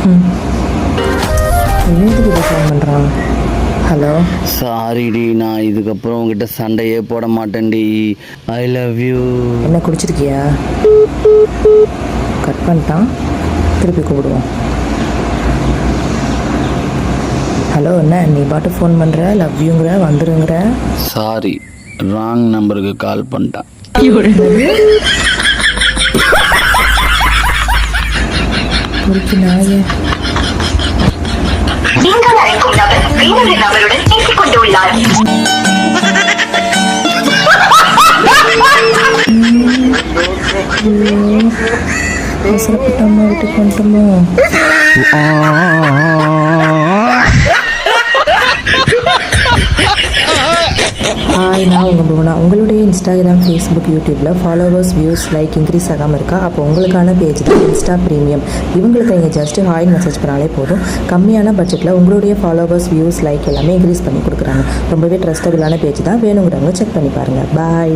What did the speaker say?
என்னத்துக்கு இதை ஃபோன் பண்ணுறான்? ஹலோ, சாரிடி, நான் இதுக்கப்புறம் உங்ககிட்ட சண்டையே போட மாட்டேன்டி. I love you. என்ன குடிச்சிருக்கியா? கட் பண்ணிட்டான், திருப்பி கூப்பிடுவோம். ஹலோ, என்ன நீ பாட்டு ஃபோன் பண்ணுற, லவ் யூங்கிற, வந்துருங்கிற? சாரி, ராங் நம்பருக்கு கால் பண்ணிட்டேன். பொறுக்கி நாயே. நீங்கள் அழைக்கும் நபர் வேறொரு நபருடன் பேசிக் கொண்டுள்ளார். அவசரப்பட்ட அம்மா வீட்டுக்கு வந்துட்டோமோ? ஹாய், நான் உங்கள் புவனா. உங்களுடைய இன்ஸ்டாகிராம், ஃபேஸ்புக், யூடியூப்பில் ஃபாலோவர்ஸ், வியூஸ், லைக் இன்க்ரீஸ் ஆகாமல் இருக்கா? அப்போ உங்களுக்கான பேஜ் தான் இன்ஸ்டா ப்ரீமியம். இவங்களுக்கு நீங்கள் ஜஸ்ட்டு ஹாய் மெசேஜ் பண்ணாலே போதும். கம்மியான பட்ஜெட்டில் உங்களுடைய ஃபாலோவர்ஸ், வியூஸ், லைக் எல்லாமே இன்க்ரீஸ் பண்ணி கொடுக்குறாங்க. ரொம்பவே ட்ரஸ்டபிளான பேஜ் தான். வேணுங்கிறவங்க செக் பண்ணி பாருங்கள். பாய்.